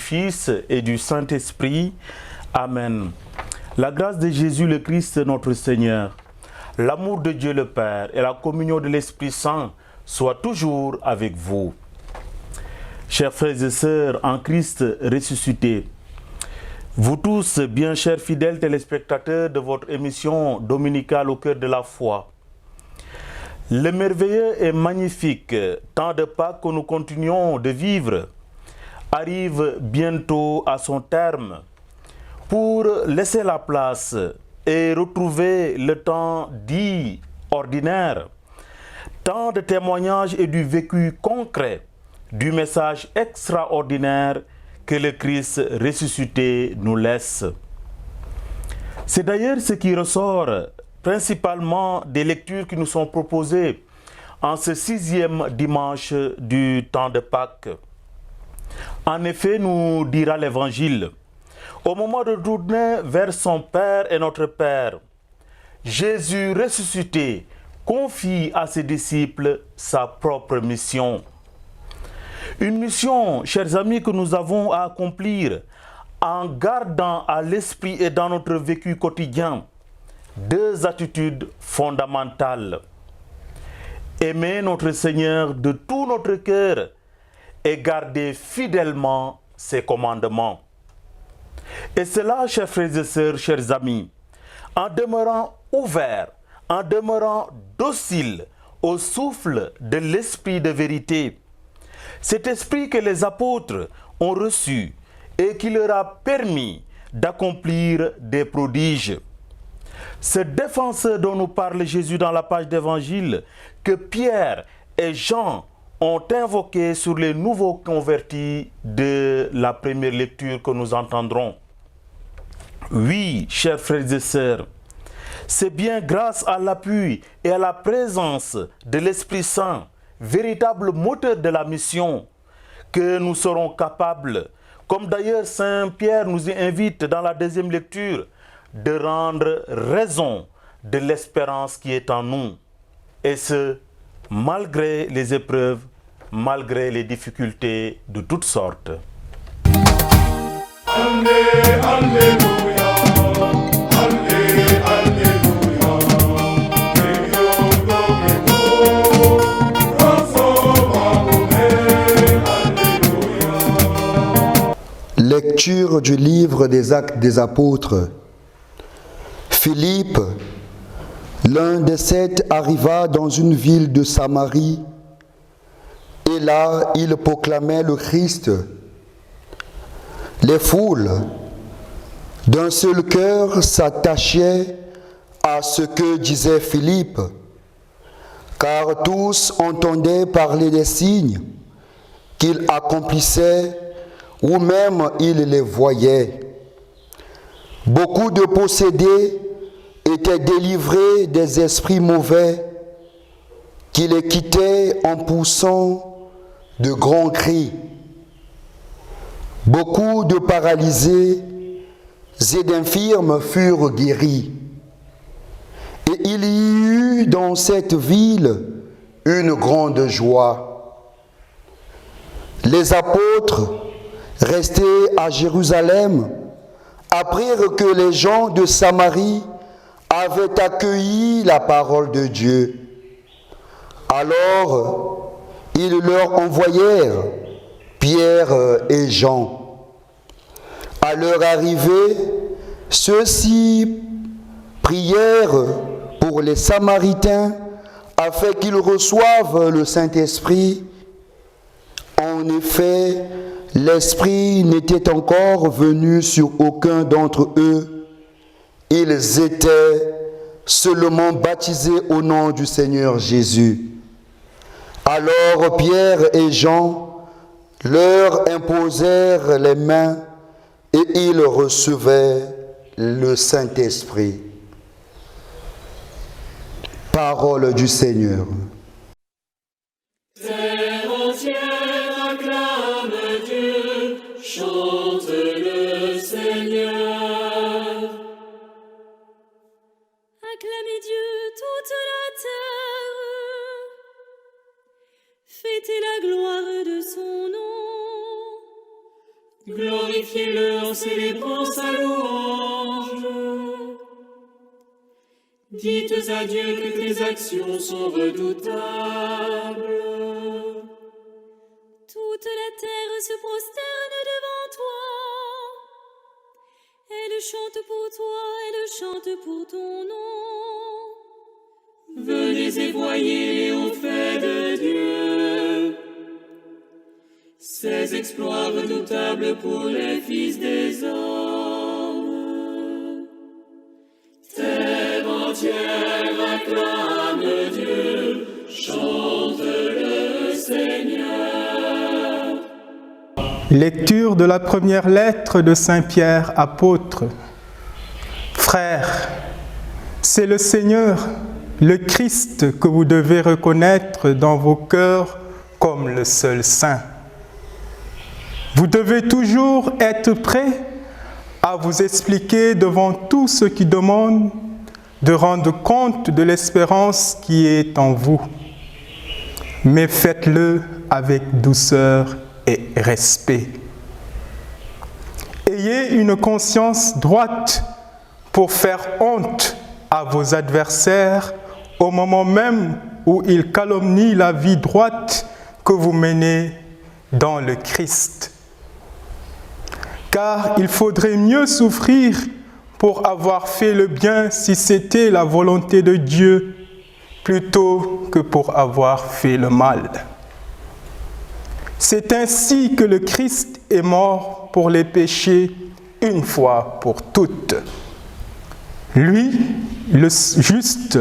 Fils et du Saint-Esprit. Amen. La grâce de Jésus le Christ notre Seigneur, l'amour de Dieu le Père et la communion de l'Esprit Saint soient toujours avec vous. Chers frères et sœurs en Christ ressuscité, vous tous, bien chers fidèles téléspectateurs de votre émission dominicale au cœur de la foi, le merveilleux et magnifique temps de Pâques que nous continuons de vivre arrive bientôt à son terme pour laisser la place et retrouver le temps dit ordinaire, temps de témoignage et du vécu concret du message extraordinaire que le Christ ressuscité nous laisse. C'est d'ailleurs ce qui ressort principalement des lectures qui nous sont proposées en ce 6e dimanche du temps de Pâques. En effet, nous dira l'Évangile, au moment de tourner vers son Père et notre Père, Jésus ressuscité confie à ses disciples sa propre mission. Une mission, chers amis, que nous avons à accomplir en gardant à l'esprit et dans notre vécu quotidien deux attitudes fondamentales. Aimer notre Seigneur de tout notre cœur et garder fidèlement ses commandements. Et cela, chers frères et sœurs, chers amis, en demeurant ouverts, en demeurant dociles au souffle de l'esprit de vérité, cet esprit que les apôtres ont reçu et qui leur a permis d'accomplir des prodiges. Ce défenseur dont nous parle Jésus dans la page d'évangile que Pierre et Jean ont invoqué sur les nouveaux convertis de la première lecture que nous entendrons. Oui, chers frères et sœurs, c'est bien grâce à l'appui et à la présence de l'Esprit Saint, véritable moteur de la mission, que nous serons capables, comme d'ailleurs Saint Pierre nous y invite dans la deuxième lecture, de rendre raison de l'espérance qui est en nous. Et ce, malgré les épreuves, malgré les difficultés de toutes sortes. Alléluia, Alléluia. Lecture du livre des Actes des Apôtres. Philippe, l'un des 7, arriva dans une ville de Samarie, et là il proclamait le Christ. Les foules, d'un seul cœur, s'attachaient à ce que disait Philippe, car tous entendaient parler des signes qu'il accomplissait, ou même ils les voyaient. Beaucoup de possédés étaient délivrés des esprits mauvais qui les quittaient en poussant de grands cris. Beaucoup de paralysés et d'infirmes furent guéris. Et il y eut dans cette ville une grande joie. Les apôtres, restés à Jérusalem, apprirent que les gens de Samarie avaient accueilli la parole de Dieu. Alors, ils leur envoyèrent Pierre et Jean. À leur arrivée, ceux-ci prièrent pour les Samaritains afin qu'ils reçoivent le Saint-Esprit. En effet, l'Esprit n'était encore venu sur aucun d'entre eux. Ils étaient seulement baptisés au nom du Seigneur Jésus. Alors Pierre et Jean leur imposèrent les mains et ils recevaient le Saint-Esprit. Parole du Seigneur. Terre entière acclame Dieu, chante le Seigneur. Acclamez Dieu toute la terre, fêtez la gloire de son nom. Gloire Glorifiez-le en célébrant sa louange. Dites à Dieu que tes actions sont redoutables. Toute la terre se prosterne devant toi. Elle chante pour toi, elle chante pour ton nom. Venez et voyez les hauts faits de Dieu, ses exploits redoutables pour les fils des hommes. Terre entière acclame Dieu, chante le Seigneur. Lecture de la première lettre de Saint Pierre, apôtre. Frères, c'est le Seigneur, le Christ, que vous devez reconnaître dans vos cœurs comme le seul saint. Vous devez toujours être prêts à vous expliquer devant tous ceux qui demandent de rendre compte de l'espérance qui est en vous. Mais faites-le avec douceur et respect. Ayez une conscience droite pour faire honte à vos adversaires au moment même où ils calomnient la vie droite que vous menez dans le Christ. Car il faudrait mieux souffrir pour avoir fait le bien si c'était la volonté de Dieu, plutôt que pour avoir fait le mal. C'est ainsi que le Christ est mort pour les péchés une fois pour toutes. Lui, le juste,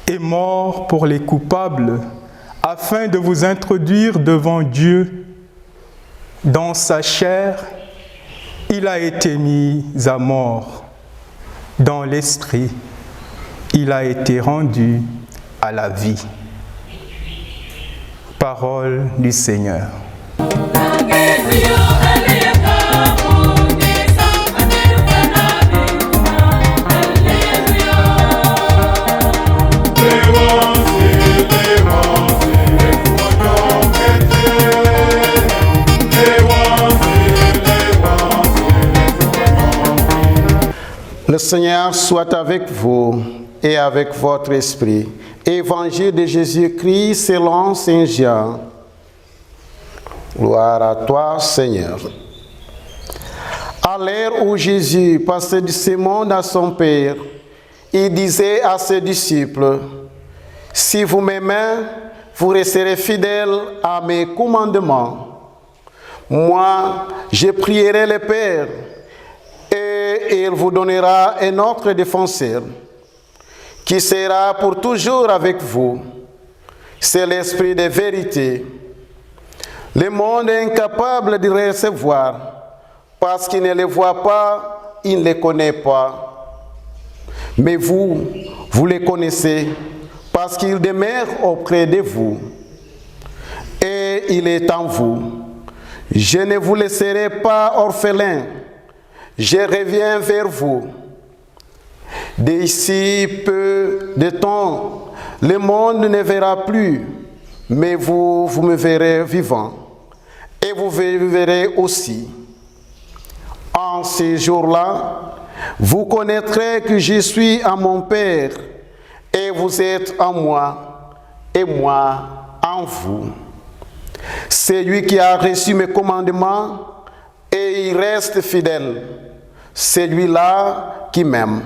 est mort pour les coupables, afin de vous introduire devant Dieu. Dans sa chair, il a été mis à mort. Dans l'esprit, il a été rendu à la vie. Parole du Seigneur. Le Seigneur soit avec vous et avec votre esprit. Évangile de Jésus-Christ selon Saint Jean. Gloire à toi, Seigneur. À l'heure où Jésus passait de ce monde à son Père, il disait à ses disciples, « Si vous m'aimez, vous resterez fidèles à mes commandements. Moi, je prierai le Père, et il vous donnera un autre défenseur, qui sera pour toujours avec vous. C'est l'Esprit de vérité. Le monde est incapable de les recevoir, parce qu'il ne les voit pas, il ne les connaît pas. Mais vous, vous les connaissez, parce qu'il demeure auprès de vous, et il est en vous. Je ne vous laisserai pas orphelins, je reviens vers vous. D'ici peu de temps, le monde ne verra plus, mais vous me verrez vivant, et vous verrez aussi. En ces jours-là, vous connaîtrez que je suis en mon Père, et vous êtes en moi, et moi en vous. C'est lui qui a reçu mes commandements, et il reste fidèle. C'est lui-là qui m'aime.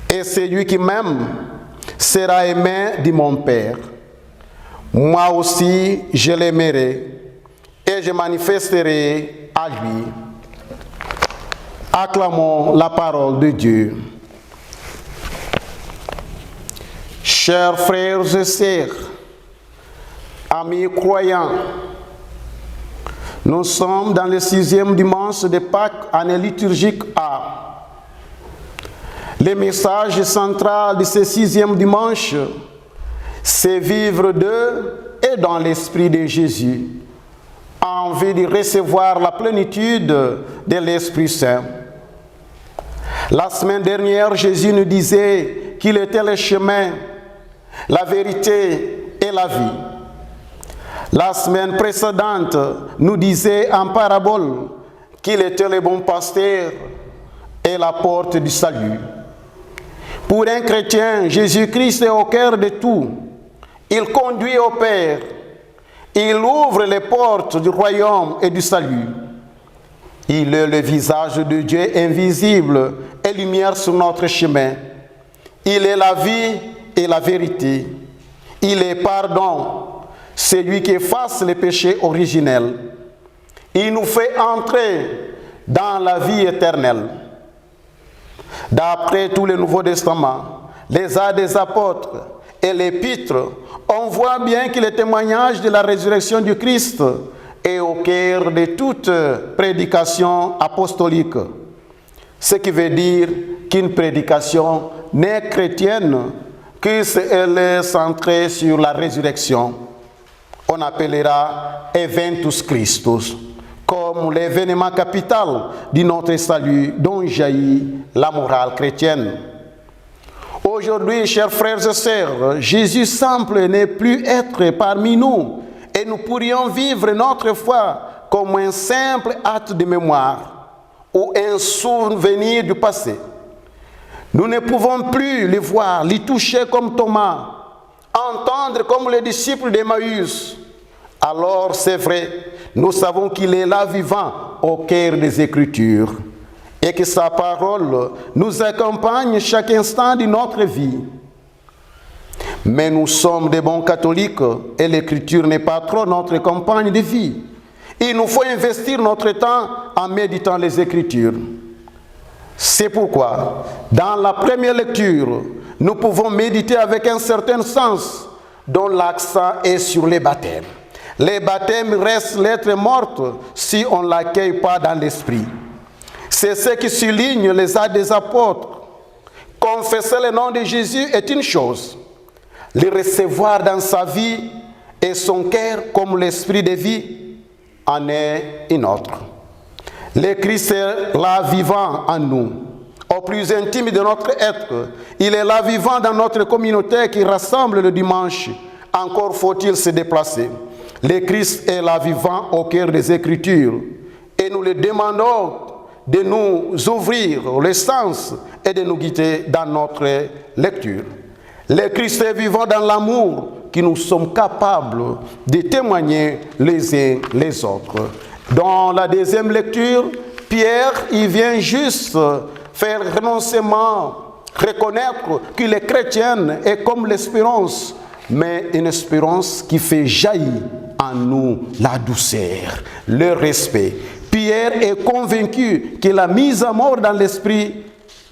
Et celui qui m'aime sera aimé de mon Père. Moi aussi, je l'aimerai et je manifesterai à lui. Acclamons la parole de Dieu. Chers frères et sœurs, amis croyants, nous sommes dans le 6e dimanche de Pâques, année liturgique A. Le message central de ce 6e dimanche, c'est vivre de et dans l'Esprit de Jésus, en vue de recevoir la plénitude de l'Esprit Saint. La semaine dernière, Jésus nous disait qu'il était le chemin, la vérité et la vie. La semaine précédente nous disait en parabole qu'il était le bon pasteur et la porte du salut. Pour un chrétien, Jésus-Christ est au cœur de tout. Il conduit au Père. Il ouvre les portes du royaume et du salut. Il est le visage de Dieu invisible et lumière sur notre chemin. Il est la vie et la vérité. Il est pardon, celui qui efface les péchés originels. Il nous fait entrer dans la vie éternelle. D'après tout le Nouveau Testament, les Actes des Apôtres et l'Épître, on voit bien que le témoignage de la résurrection du Christ est au cœur de toute prédication apostolique. Ce qui veut dire qu'une prédication n'est chrétienne que si elle est centrée sur la résurrection. On appellera Eventus Christus, comme l'événement capital de notre salut dont jaillit la morale chrétienne. Aujourd'hui, chers frères et sœurs, Jésus semble ne plus être parmi nous et nous pourrions vivre notre foi comme un simple acte de mémoire ou un souvenir du passé. Nous ne pouvons plus le voir, le toucher comme Thomas, entendre comme les disciples d'Emmaüs. Alors c'est vrai, nous savons qu'il est là vivant au cœur des Écritures et que sa parole nous accompagne chaque instant de notre vie. Mais nous sommes des bons catholiques et l'Écriture n'est pas trop notre compagne de vie. Il nous faut investir notre temps en méditant les Écritures. C'est pourquoi, dans la première lecture, nous pouvons méditer avec un certain sens dont l'accent est sur les baptêmes. Les baptêmes restent lettre morte si on ne l'accueille pas dans l'esprit. C'est ce qui souligne les Actes des Apôtres. Confesser le nom de Jésus est une chose. Le recevoir dans sa vie et son cœur comme l'esprit de vie en est une autre. Le Christ est là vivant en nous, au plus intime de notre être. Il est là vivant dans notre communauté qui rassemble le dimanche. Encore faut-il se déplacer. Le Christ est là vivant au cœur des Écritures. Et nous lui demandons de nous ouvrir le sens et de nous guider dans notre lecture. Le Christ est vivant dans l'amour que nous sommes capables de témoigner les uns les autres. Dans la deuxième lecture, Pierre, il vient juste faire renoncement, reconnaître que les chrétiens est comme l'espérance, mais une espérance qui fait jaillir en nous la douceur, le respect. Pierre est convaincu que la mise à mort dans l'esprit,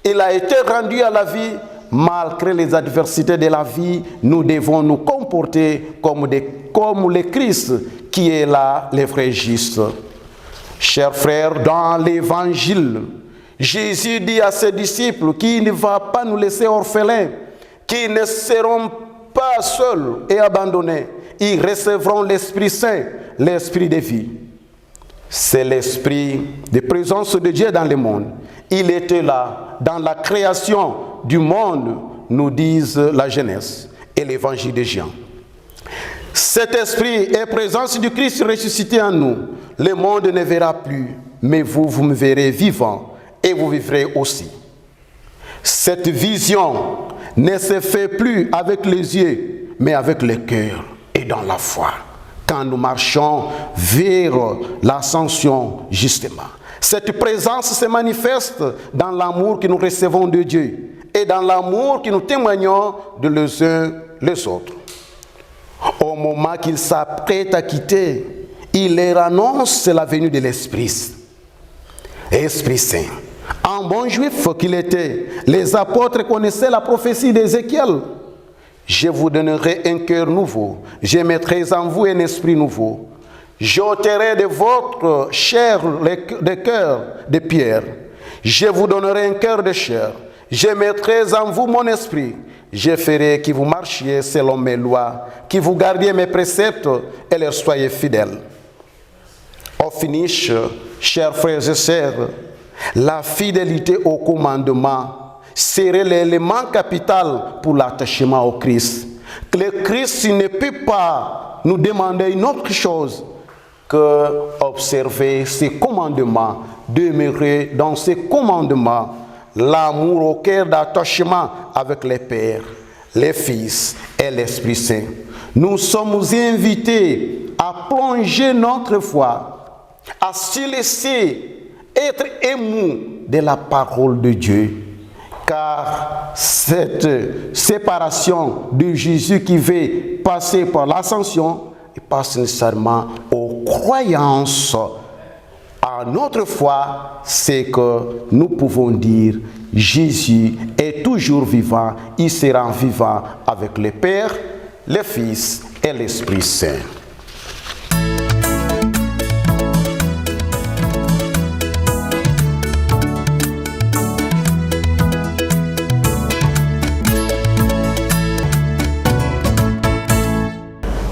il a été rendu à la vie. Malgré les adversités de la vie, nous devons nous comporter comme le Christ qui est là, le vrai juste. Chers frères, dans l'Évangile, Jésus dit à ses disciples qu'il ne va pas nous laisser orphelins, qu'ils ne seront pas seuls et abandonnés. Ils recevront l'Esprit Saint, l'Esprit de vie. C'est l'Esprit de présence de Dieu dans le monde. Il était là, dans la création du monde, nous disent la Genèse et l'Évangile de Jean. Cet esprit est présence du Christ ressuscité en nous. Le monde ne verra plus, mais vous me verrez vivant et vous vivrez aussi. Cette vision ne se fait plus avec les yeux, mais avec le cœur et dans la foi. Quand nous marchons vers l'ascension, justement. Cette présence se manifeste dans l'amour que nous recevons de Dieu et dans l'amour que nous témoignons de les uns les autres. Au moment qu'il s'apprête à quitter, il leur annonce la venue de l'Esprit Saint. En bon juif qu'il était, les apôtres connaissaient la prophétie d'Ézéchiel. Je vous donnerai un cœur nouveau, je mettrai en vous un esprit nouveau. J'ôterai de votre chair le cœur de pierre. Je vous donnerai un cœur de chair. Je mettrai en vous mon esprit. Je ferai que vous marchiez selon mes lois, que vous gardiez mes préceptes et leur soyez fidèles. Au finish, chers frères et sœurs, la fidélité au commandement serait l'élément capital pour l'attachement au Christ. Le Christ ne peut pas nous demander une autre chose que observer ses commandements, demeurer dans ses commandements, l'amour au cœur d'attachement avec les pères, les fils et l'Esprit Saint. Nous sommes invités à plonger notre foi, à se laisser être émus de la parole de Dieu. Car cette séparation de Jésus qui veut passer par l'ascension passe nécessairement aux croyances. À notre foi, c'est que nous pouvons dire Jésus est toujours vivant, il sera vivant avec le Père, le Fils et l'Esprit Saint.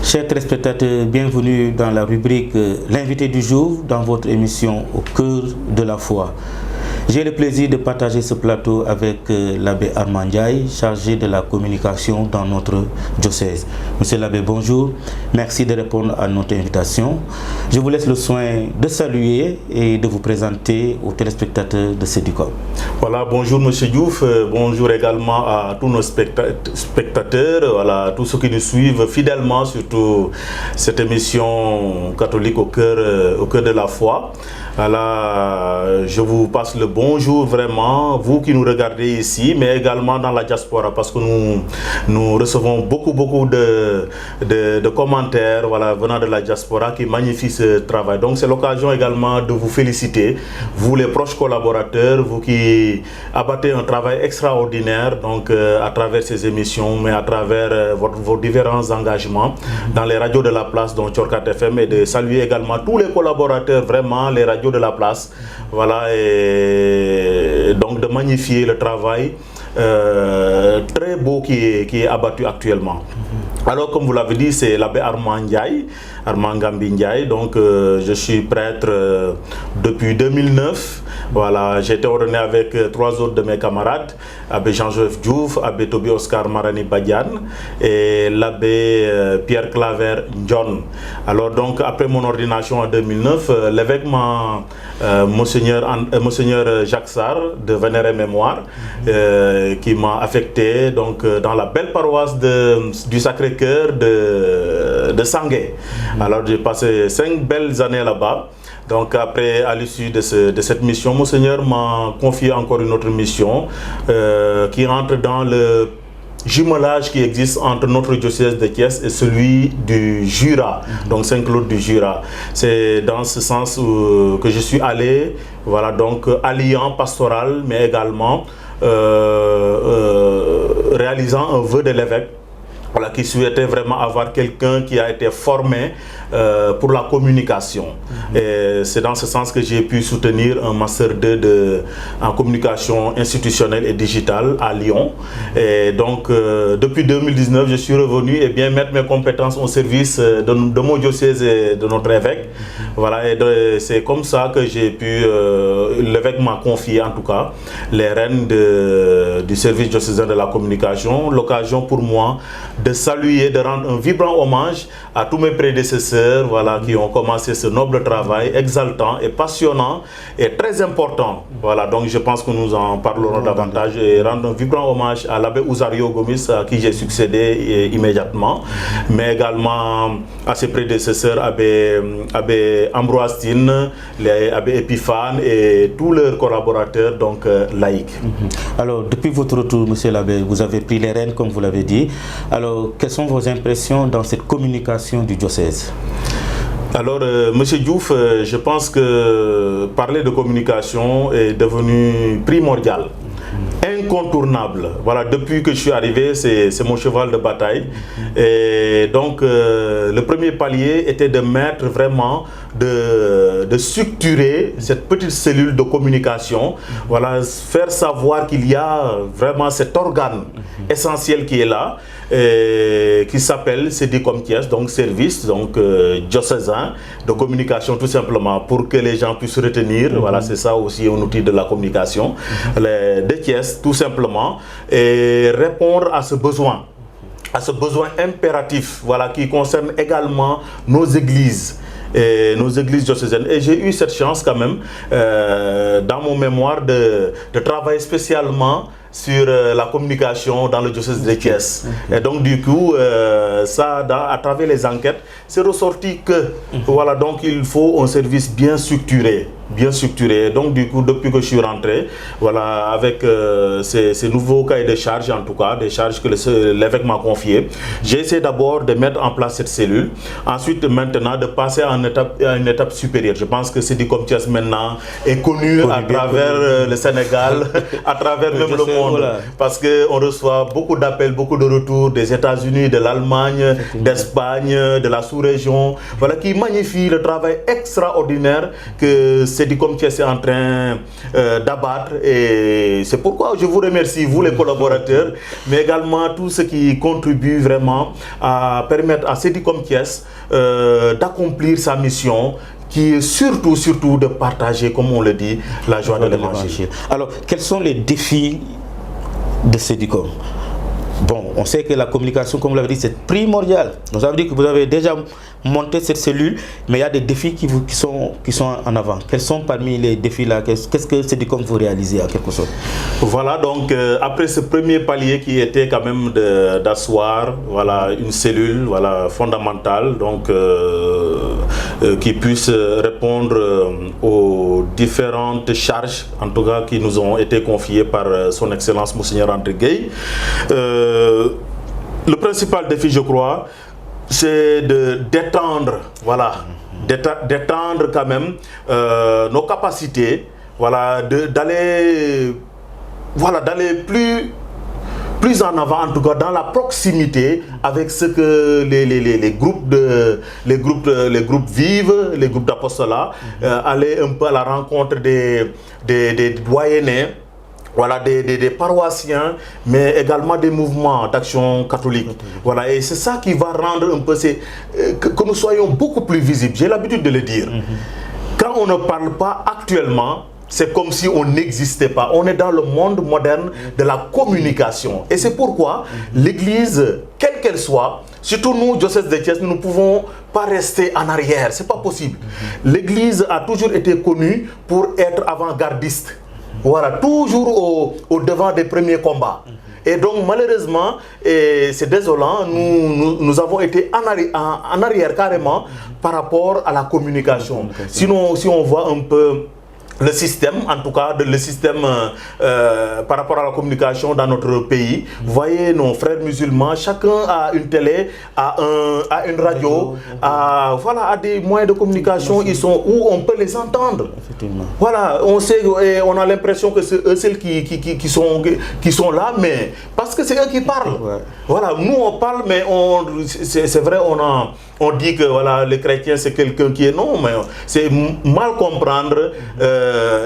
Chers téléspectateurs, bienvenue dans la rubrique L'invité du jour dans votre émission Au cœur de la foi. J'ai le plaisir de partager ce plateau avec l'abbé Armand Ndiaye, chargé de la communication dans notre diocèse. Monsieur l'abbé, bonjour. Merci de répondre à notre invitation. Je vous laisse le soin de saluer et de vous présenter aux téléspectateurs de Sedicom. Voilà, bonjour Monsieur Diouf, bonjour également à tous nos spectateurs, voilà, tous ceux qui nous suivent fidèlement, surtout cette émission catholique au cœur de la foi. Voilà, je vous passe le bonjour vraiment, vous qui nous regardez ici, mais également dans la diaspora, parce que nous recevons beaucoup de commentaires, voilà, venant de la diaspora qui magnifient ce travail. Donc c'est l'occasion également de vous féliciter, vous les proches collaborateurs, vous qui abattez un travail extraordinaire donc à travers ces émissions, mais à travers vos différents engagements dans les radios de la place, dont Thiorkat FM, et de saluer également tous les collaborateurs, vraiment les radios de la place, voilà, et donc de magnifier le travail très beau qui est abattu actuellement. Alors, comme vous l'avez dit, c'est l'abbé Armand Ndiaye, Armand Gambi Ndiaye, donc je suis prêtre depuis 2009. Voilà, j'ai été ordonné avec 3 autres de mes camarades, abbé Jean-Joseph Diouf, abbé Tobi Oscar Marani Badian et l'abbé Pierre Claver John. Alors donc, après mon ordination en 2009, l'évêque m'a, Monseigneur Jacques Sarr de Vénérée Mémoire, qui m'a affecté donc dans la belle paroisse du Sacré-Cœur de Sangué. Alors j'ai passé 5 belles années là-bas. Donc après, à l'issue de cette mission, Monseigneur m'a confié encore une autre mission qui entre dans le jumelage qui existe entre notre diocèse de Thiès et celui du Jura, donc Saint-Claude du Jura. C'est dans ce sens que je suis allé, voilà, donc alliant pastoral, mais également réalisant un vœu de l'évêque, voilà, qui souhaitait vraiment avoir quelqu'un qui a été formé pour la communication. Et c'est dans ce sens que j'ai pu soutenir un Master 2 en communication institutionnelle et digitale à Lyon. Et donc, depuis 2019, je suis revenu et bien mettre mes compétences au service de mon diocèse et de notre évêque. Voilà, et c'est comme ça que j'ai pu, l'évêque m'a confié en tout cas, les rênes du service diocésain de la communication. L'occasion pour moi de saluer, de rendre un vibrant hommage à tous mes prédécesseurs, voilà, qui ont commencé ce noble travail exaltant et passionnant et très important. Voilà, donc je pense que nous en parlerons davantage et rendre un vibrant hommage à l'abbé Ouzario Gomis, à qui j'ai succédé immédiatement, mais également à ses prédécesseurs, abbé Ambroise Tine, abbé Épiphane et tous leurs collaborateurs donc laïcs. Alors, depuis votre retour, monsieur l'abbé, vous avez pris les rênes, comme vous l'avez dit. Alors, quelles sont vos impressions dans cette communication du diocèse? Alors, monsieur Diouf, je pense que parler de communication est devenu primordial, incontournable. Voilà, depuis que je suis arrivé, c'est mon cheval de bataille. Et donc, le premier palier était de mettre vraiment, de structurer cette petite cellule de communication. Voilà, faire savoir qu'il y a vraiment cet organe essentiel qui est là, qui s'appelle Sedicom Thiès, donc service donc diocésain de communication, tout simplement, pour que les gens puissent retenir. Voilà, c'est ça aussi un outil de la communication de Thiès, tout simplement, et répondre à ce besoin impératif, voilà, qui concerne également nos églises et nos églises diocésaines. Et j'ai eu cette chance quand même, dans mon mémoire, de travailler spécialement sur la communication dans le diocèse de Thiès. Et donc du coup, à travers les enquêtes, c'est ressorti que voilà, donc il faut un service bien structuré. Donc du coup, depuis que je suis rentré, voilà, avec ces nouveaux cahiers de charges, en tout cas, des charges que l'évêque m'a confiées, j'ai essayé d'abord de mettre en place cette cellule, ensuite maintenant de passer à une étape supérieure. Je pense que Sedicom Thiès maintenant est connu à travers le Sénégal, à travers même le monde. Voilà. Parce qu'on reçoit beaucoup d'appels, beaucoup de retours des États-Unis, de l'Allemagne, d'Espagne, de la sous-région, voilà, qui magnifient le travail extraordinaire que Sedicom Thiès est en train d'abattre. Et c'est pourquoi je vous remercie, vous les collaborateurs, mais également tous ceux qui contribuent vraiment à permettre à Sedicom Thiès d'accomplir sa mission, qui est surtout de partager, comme on le dit, la joie de l'évangile. Alors, quels sont les défis de Sedicom? Bon, on sait que la communication, comme vous l'avez dit, c'est primordial. Donc ça veut dire que vous avez déjà monté cette cellule, mais il y a des défis qui sont en avant. Quels sont parmi les défis là? Qu'est-ce que Sedicom vous réalisez à quelque chose? Voilà, donc après ce premier palier qui était quand même d'asseoir, voilà, une cellule, voilà, fondamentale, donc qui puisse répondre aux différentes charges, en tout cas qui nous ont été confiées par son Excellence Monseigneur André Gueye. Le principal défi, je crois, c'est d'étendre, voilà, d'étendre quand même nos capacités, voilà, d'aller plus en avant, en tout cas dans la proximité avec ce que les groupes vivent, les groupes d'apostolat, aller un peu à la rencontre des doyennés, voilà, des paroissiens, mais également des mouvements d'action catholique. Voilà, et c'est ça qui va rendre un peu que nous soyons beaucoup plus visibles. J'ai l'habitude de le dire. Quand on ne parle pas actuellement, c'est comme si on n'existait pas. On est dans le monde moderne de la communication. Et c'est pourquoi l'Église, quelle qu'elle soit, surtout nous, diocèse de Thiès, nous ne pouvons pas rester en arrière. Ce n'est pas possible. L'Église a toujours été connue pour être avant-gardiste. Voilà, toujours au devant des premiers combats. Et donc malheureusement, et c'est désolant, nous avons été en arrière carrément par rapport à la communication. Sinon, si on voit un peu le système, en tout cas le système par rapport à la communication dans notre pays, vous voyez nos frères musulmans, chacun a une télé, a une radio, voilà, a des moyens de communication, ils sont où on peut les entendre. Voilà, on sait, on a l'impression que c'est eux celles qui sont là, mais parce que c'est eux qui parlent. Voilà, nous on parle, mais c'est vrai, on dit que voilà, le chrétien c'est quelqu'un qui est non, mais c'est mal comprendre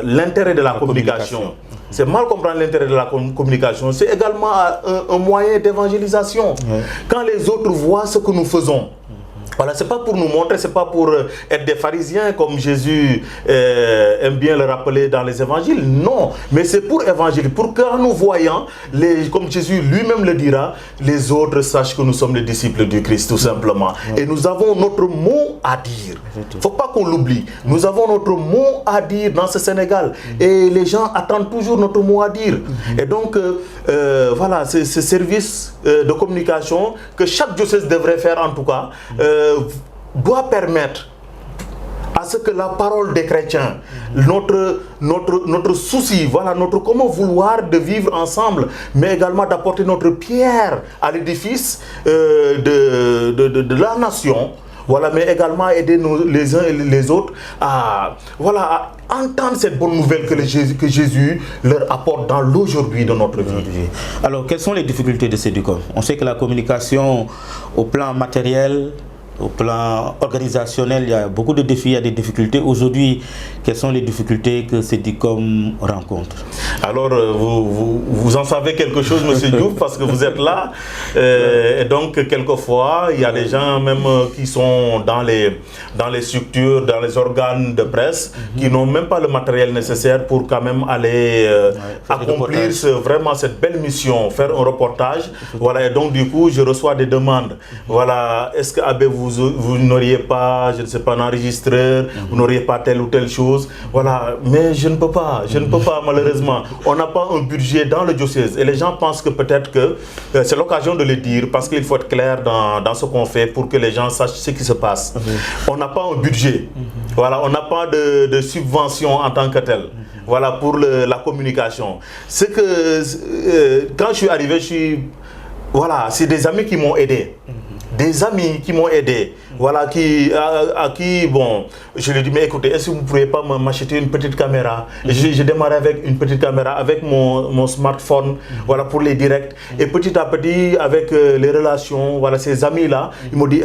l'intérêt de la communication. C'est mal comprendre l'intérêt de la communication. C'est également un moyen d'évangélisation. Quand les autres voient ce que nous faisons, voilà, c'est pas pour nous montrer, c'est pas pour être des pharisiens comme Jésus aime bien le rappeler dans les évangiles. Non, mais c'est pour évangéliser, pour que nous voyons, comme Jésus lui-même le dira, les autres sachent que nous sommes les disciples du Christ, tout simplement. Et nous avons notre mot à dire. Il ne faut pas qu'on l'oublie. Nous avons notre mot à dire dans ce Sénégal. Et les gens attendent toujours notre mot à dire. Et donc, voilà, ce service de communication que chaque diocèse devrait faire en tout cas, doit permettre à ce que la parole des chrétiens, notre souci, voilà, notre comment vouloir de vivre ensemble, mais également d'apporter notre pierre à l'édifice de la nation, voilà, mais également aider les uns et les autres à entendre cette bonne nouvelle que Jésus leur apporte dans l'aujourd'hui de notre vie. Alors, quelles sont les difficultés de Sedicom? On sait que la communication au plan matériel, au plan organisationnel, il y a beaucoup de défis, il y a des difficultés. Aujourd'hui, quelles sont les difficultés que Sedicom rencontre? Alors, vous en savez quelque chose, M. Diouf, parce que vous êtes là. Et donc, quelquefois, il y a des gens même qui sont dans les structures, dans les organes de presse, qui n'ont même pas le matériel nécessaire pour quand même aller accomplir vraiment cette belle mission, faire un reportage. Voilà, et donc, du coup, je reçois des demandes. Voilà, est-ce que Abbé, vous vous n'auriez pas, je ne sais pas, un enregistreur, vous n'auriez pas telle ou telle chose. Voilà, mais je ne peux pas malheureusement. On n'a pas un budget dans le diocèse et les gens pensent que peut-être que c'est l'occasion de le dire parce qu'il faut être clair dans ce qu'on fait pour que les gens sachent ce qui se passe. On n'a pas un budget, voilà, on n'a pas de subvention en tant que tel. Voilà pour la communication. C'est que quand je suis arrivé, voilà, c'est des amis qui m'ont aidé. Des amis qui m'ont aidé. Voilà, à qui, bon, je lui ai dit, mais écoutez, est-ce que vous ne pourriez pas m'acheter une petite caméra? J'ai démarré avec une petite caméra, avec mon smartphone, voilà, pour les directs. Et petit à petit, avec les relations, voilà, ces amis-là, ils m'ont dit,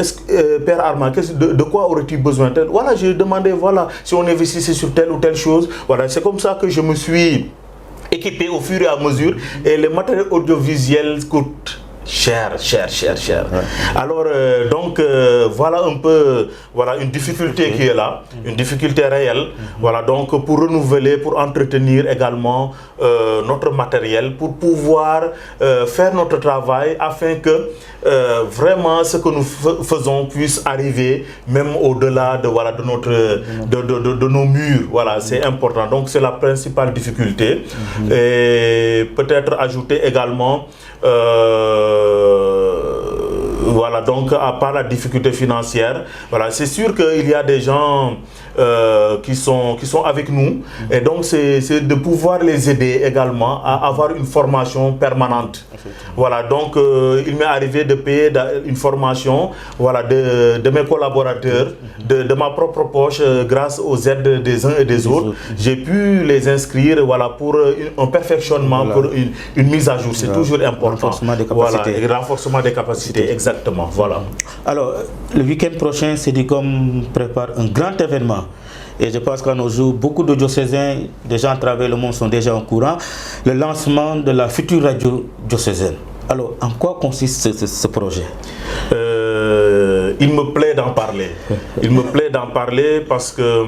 Père Armand, de quoi aurais-tu besoin? Voilà, j'ai demandé, voilà, si on investissait sur telle ou telle chose. Voilà, c'est comme ça que je me suis équipé au fur et à mesure. Et le matériel audiovisuel coûte cher. Ouais. Alors, donc, voilà un peu, voilà, une difficulté qui est là, une difficulté réelle. Voilà, donc, pour renouveler, pour entretenir également notre matériel, pour pouvoir faire notre travail afin que vraiment ce que nous faisons puisse arriver même au-delà de, voilà, de nos murs. Voilà, c'est important. Donc, c'est la principale difficulté. Et peut-être ajouter également voilà, donc à part la difficulté financière, voilà, c'est sûr qu'il y a des gens qui sont avec nous et donc c'est de pouvoir les aider également à avoir une formation permanente. Voilà, donc il m'est arrivé de payer une formation, voilà, de mes collaborateurs, de ma propre poche, grâce aux aides des uns et des autres. J'ai pu les inscrire, voilà, pour un perfectionnement, voilà, pour une mise à jour. C'est, voilà, toujours important. Renforcement des capacités. Voilà, renforcement des capacités, exactement. Voilà. Alors, le week-end prochain, Cedicom prépare un grand événement. Et je pense qu'à nos jours, beaucoup de diocésains, des gens à travers le monde sont déjà au courant. Le lancement de la future radio diocésaine. Alors, en quoi consiste ce projet? Il me plaît d'en parler. Il me plaît d'en parler parce que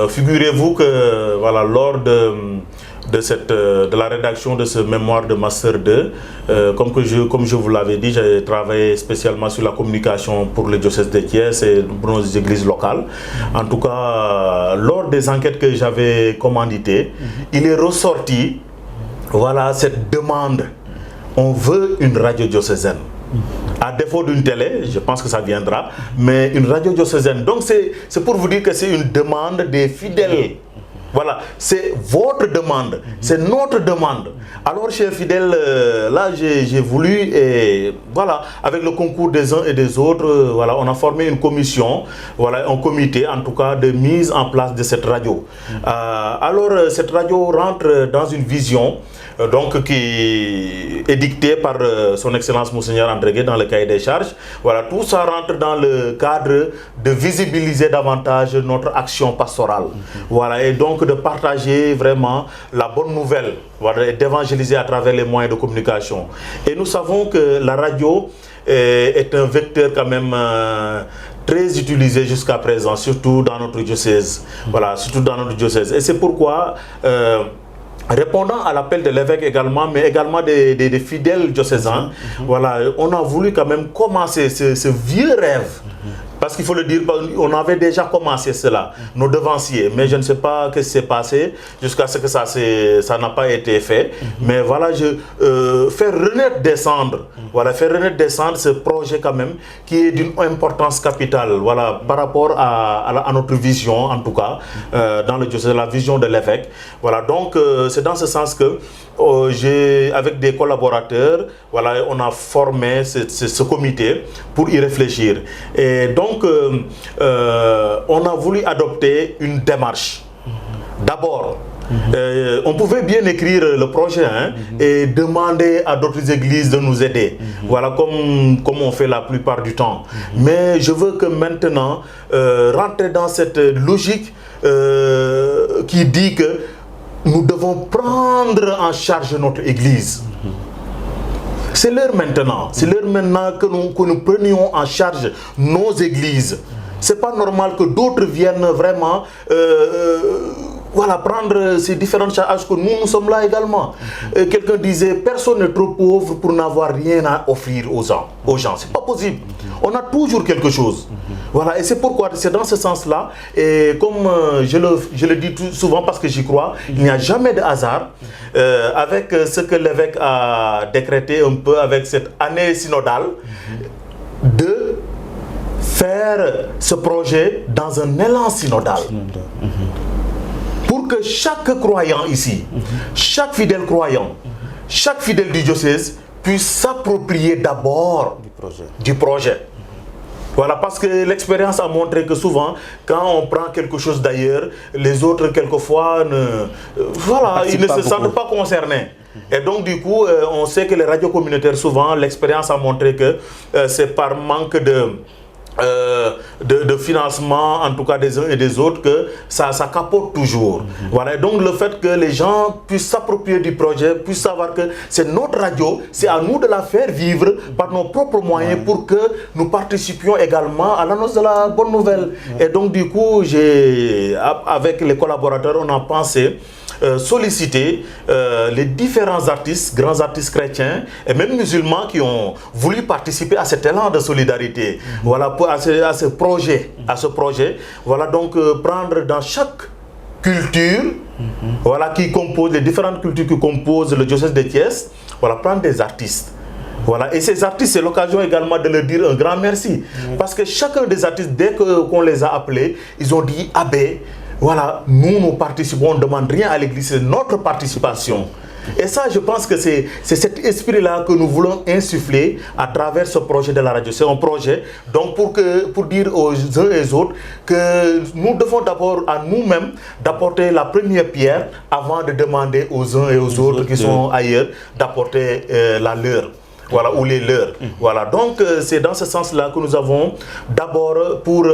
figurez-vous que, voilà, lors de la rédaction de ce mémoire de Master 2, comme je vous l'avais dit, j'ai travaillé spécialement sur la communication pour le diocèse de Thiès et pour nos églises locales. En tout cas, lors des enquêtes que j'avais commanditées, il est ressorti, voilà, cette demande. On veut une radio diocésaine. À défaut d'une télé, je pense que ça viendra, mais une radio diocésaine. Donc c'est pour vous dire que c'est une demande des fidèles. Voilà, c'est votre demande, c'est notre demande. Alors, chers fidèles, là, j'ai voulu, et voilà, avec le concours des uns et des autres, voilà, on a formé une commission, voilà, un comité, en tout cas, de mise en place de cette radio. Alors, cette radio rentre dans une vision, donc, qui est dictée par son Excellence Monseigneur André Gué dans le cahier des charges. Voilà, tout ça rentre dans le cadre de visibiliser davantage notre action pastorale. Voilà, et donc de partager vraiment la bonne nouvelle, voilà, et d'évangéliser à travers les moyens de communication. Et nous savons que la radio est un vecteur quand même très utilisé jusqu'à présent, surtout dans notre diocèse. Voilà, surtout dans notre diocèse. Et c'est pourquoi répondant à l'appel de l'évêque également, mais également des fidèles diocésains, voilà, on a voulu quand même commencer ce vieux rêve. Parce qu'il faut le dire, on avait déjà commencé cela, nos devanciers, mais je ne sais pas ce qui s'est passé jusqu'à ce que ça n'a pas été fait. Mais voilà, faire renaître descendre, voilà, faire renaître descendre ce projet quand même, qui est d'une importance capitale, voilà, par rapport à notre vision, en tout cas, dans le diocèse, la vision de l'évêque. Voilà, donc c'est dans ce sens que avec des collaborateurs, voilà, on a formé ce comité pour y réfléchir. Et donc, on a voulu adopter une démarche. D'abord, on pouvait bien écrire le projet, hein, et demander à d'autres églises de nous aider. Voilà, comme on fait la plupart du temps. Mais je veux que maintenant, rentrer dans cette logique qui dit que nous devons prendre en charge notre église. C'est l'heure maintenant. C'est l'heure maintenant que nous prenions en charge nos églises. C'est pas normal que d'autres viennent vraiment voilà, prendre ces différentes charges que nous sommes là également. Quelqu'un disait, personne n'est trop pauvre pour n'avoir rien à offrir aux gens. C'est pas possible. On a toujours quelque chose. Voilà, et c'est pourquoi c'est dans ce sens-là, et comme je le dis souvent parce que j'y crois, il n'y a jamais de hasard avec ce que l'évêque a décrété un peu avec cette année synodale, de faire ce projet dans un élan synodal. Pour que chaque croyant ici, chaque fidèle croyant, chaque fidèle du diocèse puisse s'approprier d'abord du projet. Voilà, parce que l'expérience a montré que souvent, quand on prend quelque chose d'ailleurs, les autres, quelquefois, ils ne se sentent pas concernés. Et donc, du coup, on sait que les radios communautaires, souvent, l'expérience a montré que c'est par manque de financement, en tout cas des uns et des autres, que ça capote toujours. Voilà, et donc le fait que les gens puissent s'approprier du projet, puissent savoir que c'est notre radio, c'est à nous de la faire vivre par nos propres moyens pour que nous participions également à l'annonce de la bonne nouvelle. Et donc du coup, avec les collaborateurs, on a pensé solliciter les différents artistes, grands artistes chrétiens et même musulmans qui ont voulu participer à cet élan de solidarité. Voilà, à ce projet. Voilà, donc prendre dans chaque culture, voilà, qui compose les différentes cultures qui composent le diocèse de Thiès, voilà, prendre des artistes. Voilà, et ces artistes, c'est l'occasion également de leur dire un grand merci. Parce que chacun des artistes, dès qu'on les a appelés, ils ont dit, Abbé, voilà, nous participons, on ne demande rien à l'Église, c'est notre participation. Et ça, je pense que c'est cet esprit-là que nous voulons insuffler à travers ce projet de la radio. C'est un projet, donc pour dire aux uns et aux autres que nous devons d'abord à nous-mêmes d'apporter la première pierre avant de demander aux uns et aux autres qui sont ailleurs d'apporter la leur. Voilà, ou les leurs. Voilà, donc c'est dans ce sens-là que nous avons d'abord pour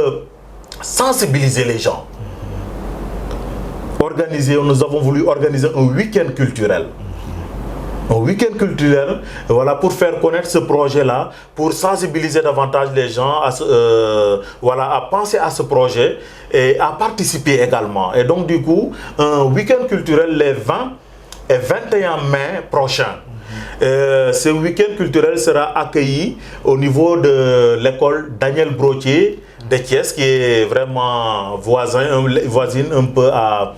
sensibiliser les gens. Nous avons voulu organiser un week-end culturel. Un week-end culturel, voilà, pour faire connaître ce projet-là, pour sensibiliser davantage les gens à penser à ce projet et à participer également. Et donc du coup, un week-end culturel les 20 et 21 mai prochains. Ce week-end culturel sera accueilli au niveau de l'école Daniel Brottier de Thiès, qui est vraiment voisine un peu à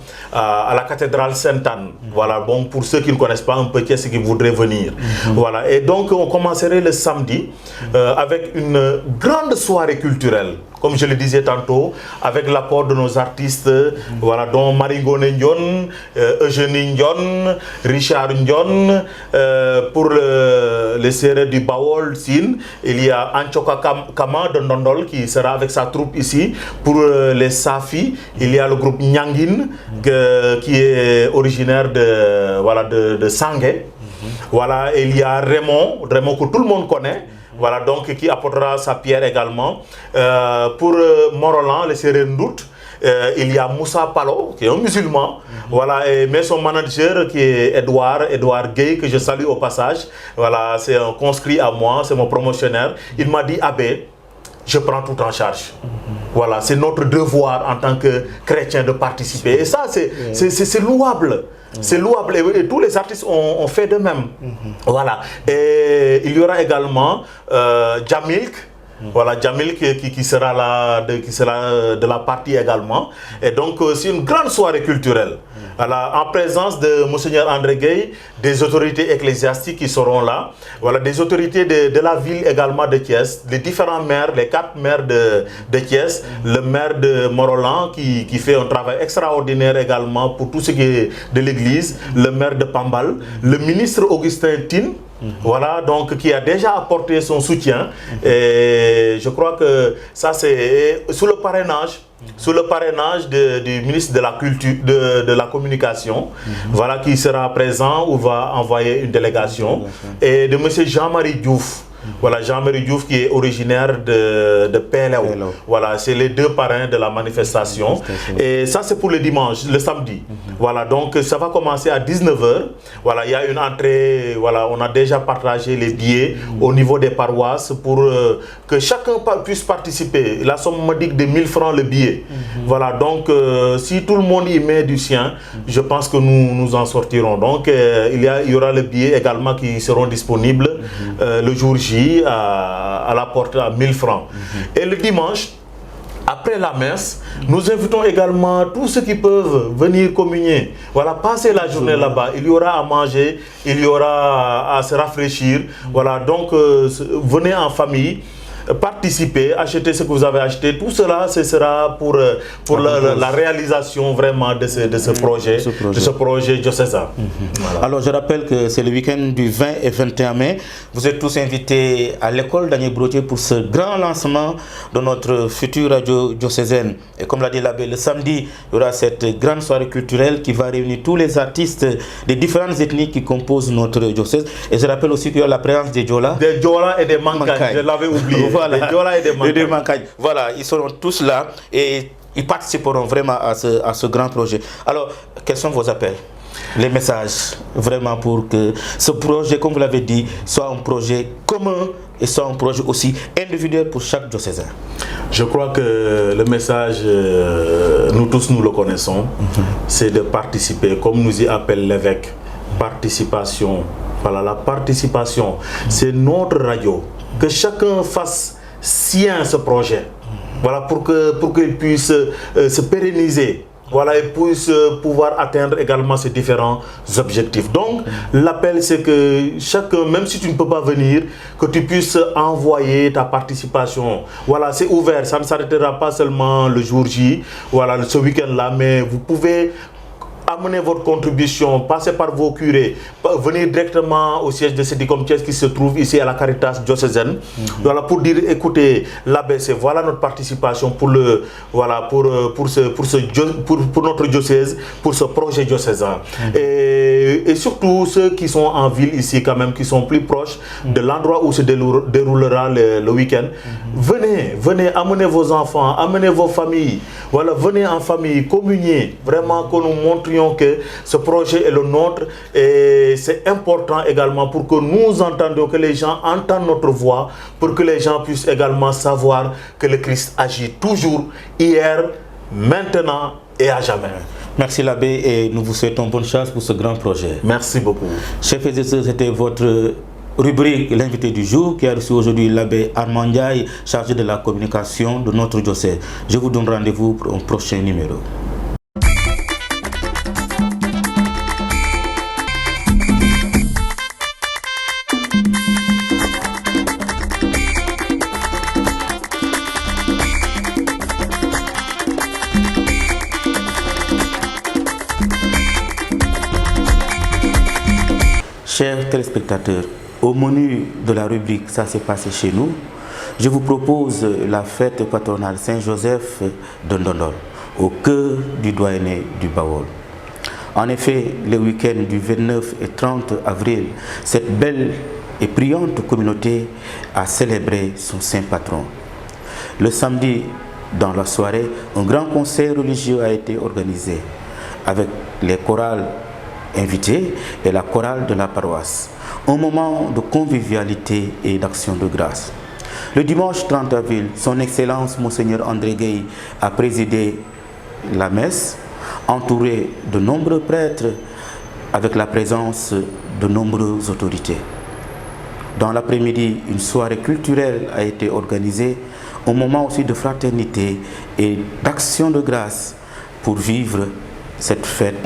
la cathédrale Sainte-Anne. Voilà, bon, pour ceux qui ne connaissent pas un peu Thiès et qui voudraient venir. Voilà, et donc on commencerait le samedi avec une grande soirée culturelle, comme je le disais tantôt, avec l'apport de nos artistes, voilà, dont Maringone Ndion, Eugénie Ndion, Richard Ndion, pour les séries du Bawol Sine, il y a Anchoka Kama de Ndondol qui sera avec sa troupe ici. Pour les Safi, il y a le groupe Nyangin qui est originaire de Sangué. Voilà, et il y a Raymond que tout le monde connaît. Voilà, donc qui apportera sa pierre également. Pour Morolan, les Sérères Ndout, il y a Moussa Palo, qui est un musulman. Voilà, mais son manager qui est Edouard Gueye, que je salue au passage. Voilà, c'est un conscrit à moi, c'est mon promotionnaire. Il m'a dit, Abbé, je prends tout en charge. Voilà, c'est notre devoir en tant que chrétien de participer. Et ça, c'est louable. C'est louable et tous les artistes ont fait de même. Voilà. Et il y aura également Jamilk. Voilà, Jamilk qui sera là, qui sera de la partie également. Et donc, c'est une grande soirée culturelle. Voilà, en présence de Monseigneur André Gueye, des autorités ecclésiastiques qui seront là. Voilà, des autorités de la ville également de Thiès, les différents maires, les 4 maires de Thiès, le maire de Morolan qui fait un travail extraordinaire également pour tout ce qui est de l'église, le maire de Pambal, le ministre Augustin Tine. Voilà, donc qui a déjà apporté son soutien. Et je crois que ça c'est sous le parrainage du ministre de la Culture, de la Communication, voilà, qui sera présent ou va envoyer une délégation, et de M. Jean-Marie Diouf. Voilà, Jean-Marie Diouf qui est originaire de Pelao. Voilà, c'est les deux parrains de la manifestation. Et ça, c'est pour le dimanche, le samedi. Voilà, donc ça va commencer à 19h. Voilà, il y a une entrée, voilà, on a déjà partagé les billets au niveau des paroisses pour que chacun puisse participer. La somme modique de 1000 francs le billet. Voilà, donc si tout le monde y met du sien, je pense que nous en sortirons. Donc il y aura les billets également qui seront disponibles le jour J à la porte à 1000 francs. Et le dimanche, après la messe, nous invitons également tous ceux qui peuvent venir communier. Voilà, passer la journée là-bas. Il y aura à manger, il y aura à se rafraîchir. Voilà, donc venez en famille, participer, acheter ce que vous avez acheté. Tout cela, ce sera pour la réalisation vraiment de ce projet diocésain. Voilà. Alors, je rappelle que c'est le week-end du 20 et 21 mai. Vous êtes tous invités à l'école Daniel Brotier pour ce grand lancement de notre future radio diocésaine. Et comme l'a dit l'abbé, le samedi, il y aura cette grande soirée culturelle qui va réunir tous les artistes des différentes ethnies qui composent notre diocèse. Et je rappelle aussi qu'il y a la présence des Diola. Des Diola et des Mankagne, je l'avais oublié. Voilà. Des Diola et des Mankagne. Voilà, ils seront tous là et ils participeront vraiment à ce grand projet. Alors, quels sont vos appels? Les messages, vraiment pour que ce projet, comme vous l'avez dit, soit un projet commun et soit un projet aussi individuel pour chaque diocésain. Je crois que le message, nous tous nous le connaissons, c'est de participer, comme nous y appelle l'évêque, participation. Voilà, la participation, c'est notre radio. Que chacun fasse sien ce projet. Voilà, pour qu'il puisse se pérenniser. Voilà, et puisse pouvoir atteindre également ces différents objectifs. Donc, l'appel, c'est que chacun, même si tu ne peux pas venir, que tu puisses envoyer ta participation. Voilà, c'est ouvert, ça ne s'arrêtera pas seulement le jour J, voilà, ce week-end-là, mais vous pouvez amener votre contribution, passez par vos curés, venir directement au siège de Cédicom Thiès qui se trouve ici à la Caritas diocésaine. Voilà, pour dire, écoutez, l'ABC, voilà notre participation pour notre diocèse, pour ce projet diocésain. Et surtout ceux qui sont en ville ici quand même, qui sont plus proches de l'endroit où se déroulera le week-end. Venez, amenez vos enfants, amenez vos familles. Voilà, venez en famille, communiez. Vraiment que nous montrions que ce projet est le nôtre et c'est important également pour que nous entendions, que les gens entendent notre voix, pour que les gens puissent également savoir que le Christ agit toujours, hier, maintenant et à jamais. Merci l'abbé et nous vous souhaitons bonne chance pour ce grand projet. Merci beaucoup. Chers frères et sœurs, c'était votre rubrique l'invité du jour qui a reçu aujourd'hui l'abbé Armand Ndiaye, chargé de la communication de notre diocèse. Je vous donne rendez-vous pour un prochain numéro. Chers téléspectateurs, au menu de la rubrique Ça s'est passé chez nous, je vous propose la fête patronale Saint-Joseph de Ndondol, au cœur du doyenné du Bawol. En effet, le week-end du 29 et 30 avril, cette belle et brillante communauté a célébré son saint patron. Le samedi, dans la soirée, un grand concert religieux a été organisé avec les chorales invités et la chorale de la paroisse. Un moment de convivialité et d'action de grâce. Le dimanche 30 avril, son Excellence Monseigneur André Gueye a présidé la messe, entouré de nombreux prêtres avec la présence de nombreuses autorités. Dans l'après-midi, une soirée culturelle a été organisée, un moment aussi de fraternité et d'action de grâce pour vivre cette fête.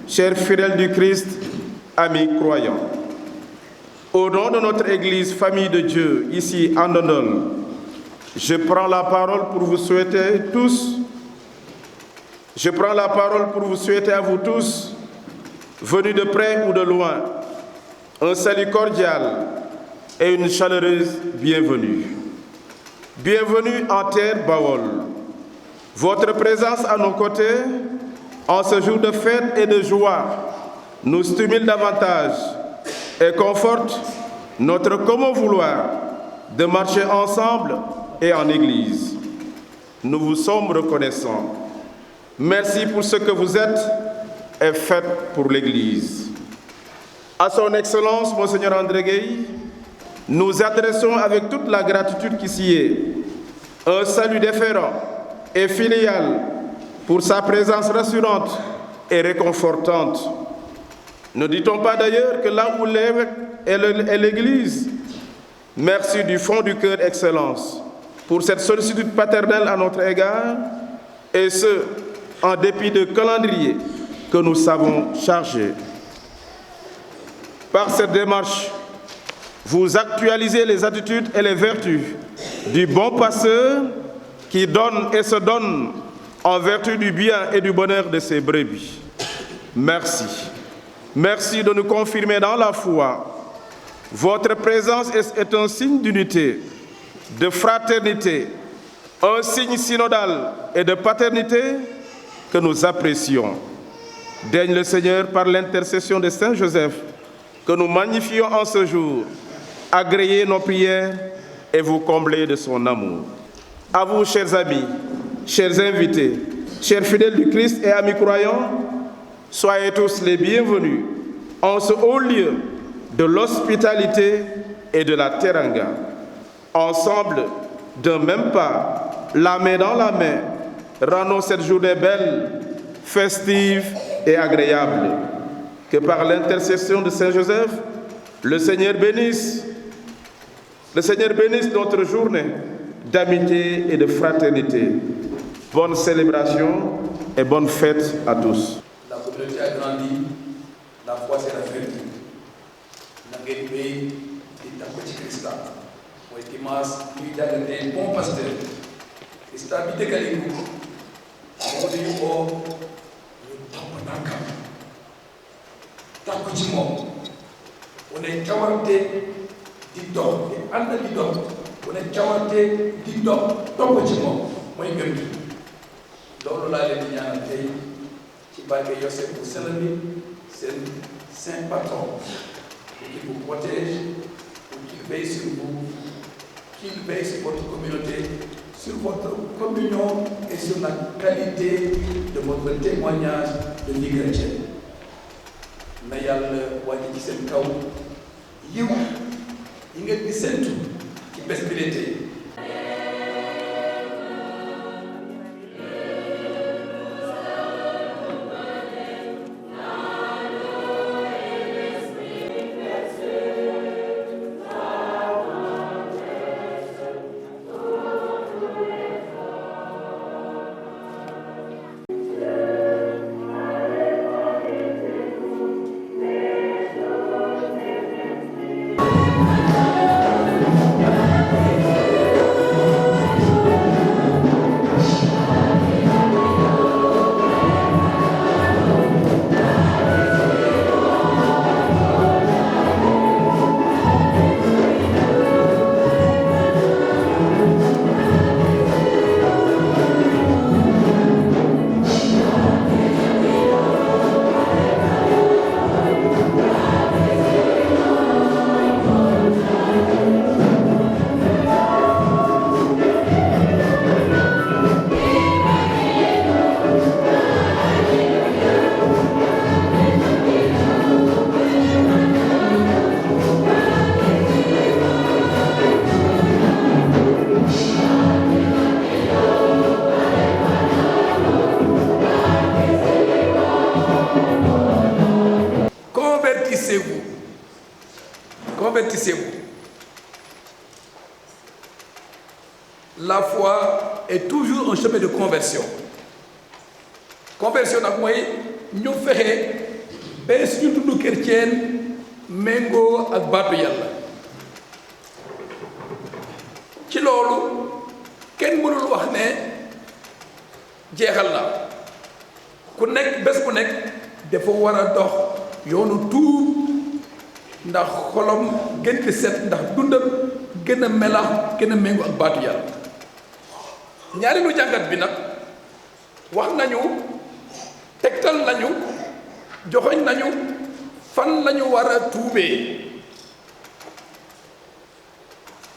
chers fidèles du Christ, amis croyants. Au nom de notre Église, famille de Dieu, ici à Andondol, je prends la parole pour vous souhaiter à vous tous, venus de près ou de loin, un salut cordial et une chaleureuse bienvenue. Bienvenue en terre Bawol. Votre présence à nos côtés, en ce jour de fête et de joie, nous stimule davantage et conforte notre commun vouloir de marcher ensemble et en Église. Nous vous sommes reconnaissants. Merci pour ce que vous êtes et faites pour l'Église. À son Excellence, Monseigneur André Gueye, nous adressons avec toute la gratitude qui s'y est un salut déférent et filial pour sa présence rassurante et réconfortante. Ne dit-on pas d'ailleurs que là où l'évêque est l'Église? Merci du fond du cœur, Excellence, pour cette sollicitude paternelle à notre égard, et ce, en dépit de calendrier que nous savons chargé. Par cette démarche, vous actualisez les attitudes et les vertus du bon pasteur qui donne et se donne en vertu du bien et du bonheur de ses brebis. Merci. Merci de nous confirmer dans la foi. Votre présence est un signe d'unité, de fraternité, un signe synodal et de paternité que nous apprécions. Daigne le Seigneur, par l'intercession de Saint Joseph, que nous magnifions en ce jour, agréer nos prières et vous combler de son amour. À vous, chers amis, chers invités, chers fidèles du Christ et amis croyants, soyez tous les bienvenus en ce haut lieu de l'hospitalité et de la teranga. Ensemble, d'un même pas, la main dans la main, rendons cette journée belle, festive et agréable. Que par l'intercession de Saint Joseph, le Seigneur bénisse notre journée d'amitié et de fraternité. Bonne célébration et bonne fête à tous. La communauté a grandi, la foi c'est la vertu. N'engagez pas de Christ. Moi, Dimas, lui un bon pasteur. Christ a mis des galégoux. On dit oh, on est cawante di dox di ànd di dox on est cawante di dox topp ci moom mooy gëm gi loolu laa leen di ñaanal tey ci barke Yosef bu sell bi seen saint patron pour qu'il vous protège, pour qu'il veille sur vous, qu'il veille sur votre communauté, sur votre communion et sur la qualité de votre témoignage de vie chrétienne. Na yàlla wàcc ci seen kaw yiw yi ngeen di séntu ci bés bi la tey. Convertissez-vous. La foi est toujours un chemin de conversion. Conversion nag mooy ñu fexe ba suñu dund chrétien méngoo ak baatu yàlla. ci loolu kenn mënul wax ne jeexal na ku nekk bés bu nekk dafa war a dox yoonu tuub ndax xolam gën di set ndax dundam gën a melax gën a méngoo ak baatu yàlla. ñaareelu jàngat bi nag wax nañu tegtal nañu joxoñ nañu fan lañu war a tuubee.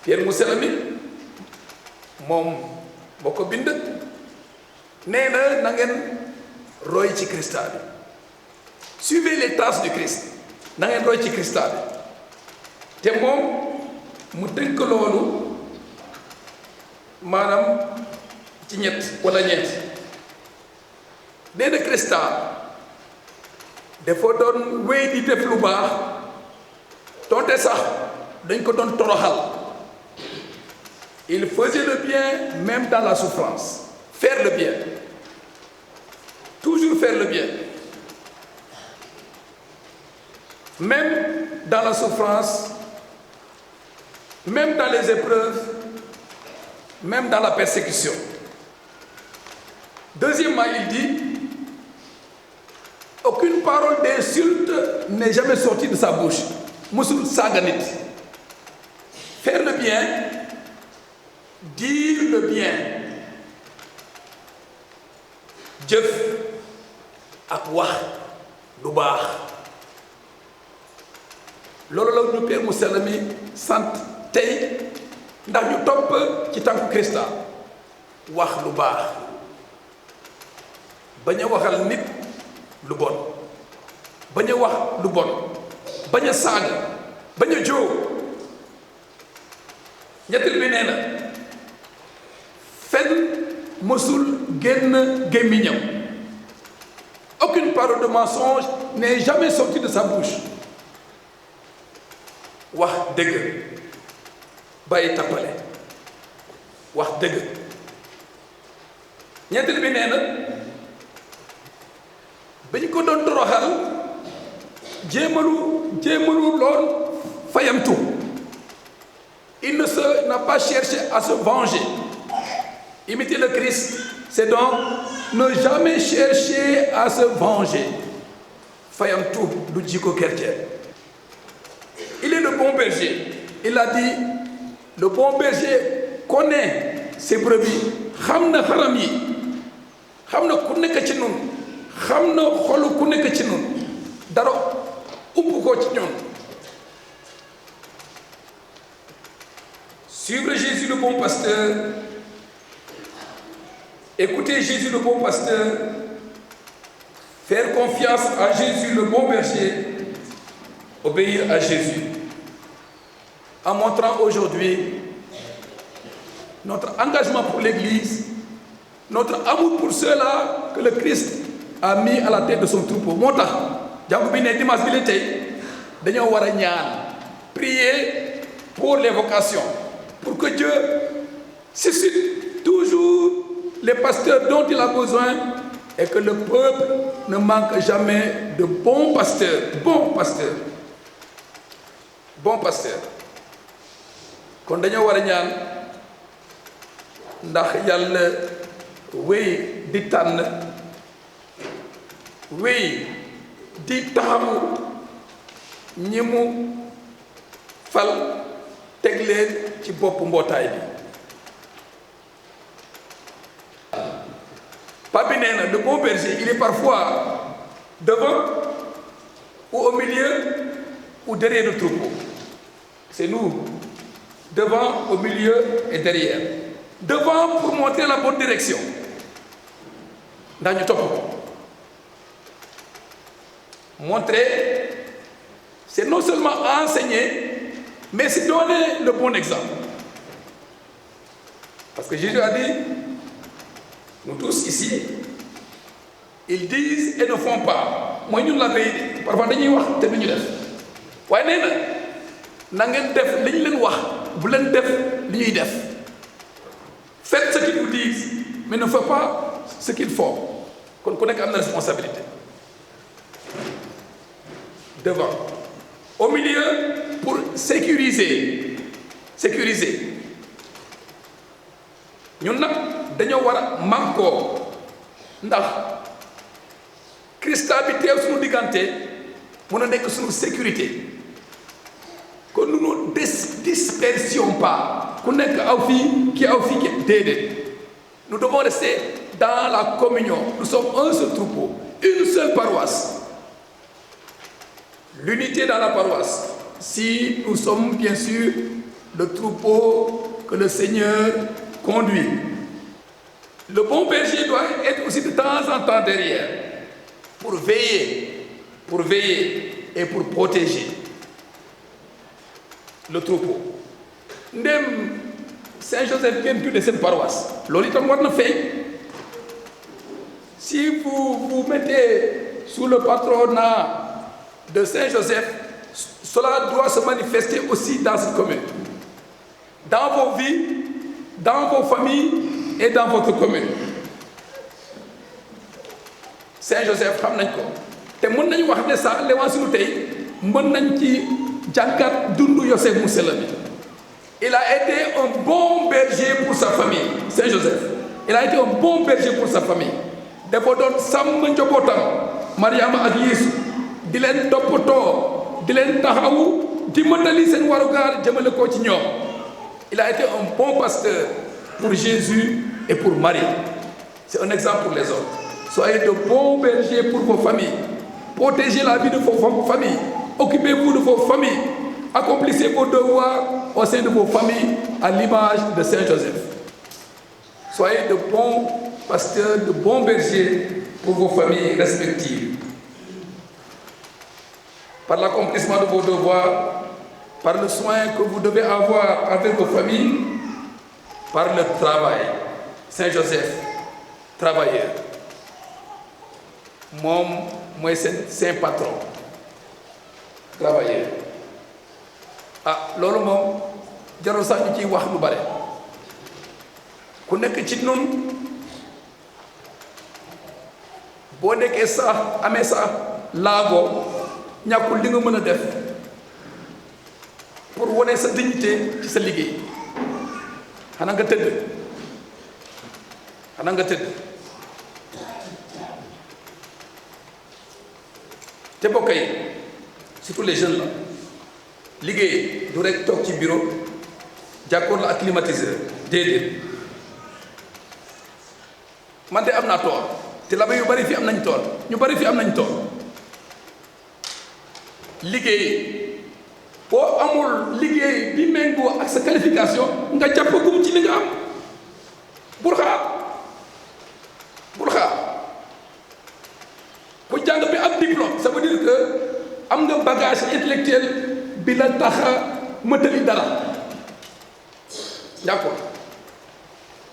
Pierre mu sell mi moom moo ko bind nee na ngeen roy ci Christa bi, suivez les traces du Christ, na ngeen roy ci Christa bi. te moom mu tënk loolu maanaam ci ñett wala ñeent. nee na Christa dafa doon wéy di def lu baax donte sax dañ ko doon toroxal. Il faisait le bien même dans la souffrance. Faire le bien. Toujours faire le bien. Même dans la souffrance, même dans les épreuves, même dans la persécution. Deuxièmement, il dit, aucune parole d'insulte n'est jamais sortie de sa bouche. Musul saganit. Faire le bien, dire le bien, jëf ak wax lu baax loolu la ñu Pierre mu sell mi sant tey ndax ñu topp ci tànku Christa. wax lu baax bañ a waxal nit lu bon, bañ a wax lu bon, bañ a saaga, bañ a jóo. ñetteel bi nee na fen mësul génn gémmiñam. Aucune parole de mensonge n'est jamais sortie de sa bouche. wax dëgg bàyyi tappale wax dëgg. ñeenteel bi nee na ba ñu ko doon toroxal jéemalu lool fayamtu. Il n'a pas cherché à se venger. Imiter le Christ, c'est donc ne jamais chercher à se venger. Fayamtu du jikko chrétien. Il est le bon berger. Il a dit, le bon berger connaît ses brebis. xam na xaram yi, xam na ku nekk ci ñun, xam na xolu ku nekk ci ñun, dara ump ko ci ñun. Suivre Jésus le bon pasteur, écouter Jésus le bon pasteur, faire confiance à Jésus le bon berger, obéir à Jésus. En montrant aujourd'hui notre engagement pour l'Église, notre amour pour ceux-là que le Christ a mis à la tête de son troupeau. moo tax jàngu bi ne dimanche bi la tey dañoo war a ñaan, prier pour les vocations, pour que Dieu suscite toujours les pasteurs dont il a besoin et que le peuple ne manque jamais de bons pasteurs. Bons pasteurs. Bons pasteurs. kon dañoo war a ñaan ndax yàlla wéy di tànn, wéy di taxawu ñi mu fal teg leen ci bopp mbootaay bi. Pape bi nee na le bon berger il est parfois devant ou au milieu ou derrière le troupeau. C'est nous, devant, au milieu et derrière. Devant pour montrer la bonne direction. Dans le top. Montrer, c'est non seulement enseigner, mais c'est donner le bon exemple. Parce que Jésus a dit, nous tous ici, ils disent et ne font pas. Moi, nous l'avons dit, parfois nous wax te duñu def. Waaye nee na ngeen def li ñu leen wax, bu leen def li ñuy def. Faites ce qu'ils vous disent, mais ne faites pas ce qu'ils font. Kon ku nekk am na responsabilité. devant. Au milieu, pour sécuriser. Ñun nag dañoo war a mànkoo ndax Christa bi teew suñu diggante mën a nekk suñu sécurité kon nous ne dispersions pas ku nekk aw fii ki aw fii ki déedéet. Nous devons rester dans la communion. Nous sommes un seul troupeau, une seule paroisse. L'unité dans la paroisse. Si nous sommes bien sûr le troupeau que le Seigneur conduit. Le bon berger doit être aussi de temps en temps derrière pour veiller et pour protéger le troupeau. Ndem Saint-Joseph vient plus de cette paroisse. Si vous mettez sous le patronat de Saint-Joseph, cela doit se manifester aussi dans cette commune. Dans vos vies, dans vos familles et dans votre commune. Saint-Joseph xam nañ ko te mën nañu wax ne sax l'évangile tey mën nañ ci jàngat dundu Yosef mu sell mi. Il a été un bon berger pour sa famille, Saint-Joseph. Il a été un bon berger pour sa famille. dafa doon sàmm njabootam Mariama ak Yeesu di leen toppatoo di leen taxawu di mëntali seen warugaar jëmale ko ci ñoom. Il a été un bon pasteur pour Jésus et pour Marie. C'est un exemple pour les autres. Soyez de bons bergers pour vos familles. Protégez la vie de vos familles. Occupez-vous de vos familles. Accomplissez vos devoirs au sein de vos familles à l'image de Saint-Joseph. Soyez de bons pasteurs, de bons bergers pour vos familles respectives. Par l'accomplissement de vos devoirs, par le soin que vous devez avoir avec vos familles, par le travail. Saint-Joseph, travailleur. Moi, c'est un patron. Travailleur. Loolu moom jarul sax ñu ciy wax lu bare ku nekk ci nun boo nekkee sax amee sax laago ñàkkul li nga mën a def pour wane sa dignité ci sa liggéey xanaa nga tëdd te bokk yi surtout les jeunes là liggéey du rek toog ci bureau jàkkoor la ak climatiseur déedéet man de am naa tool te la ba yu bari fi am nañ tool ñu bari fi am nañ tool liggéey boo amul liggéey bi méngoo ak sa qualification nga jàppagum ci li nga am bul xaar ku jàng bi am diplôme ça veut dire que am nga bagage intellectuel bi la tax a mëtali dara d'accord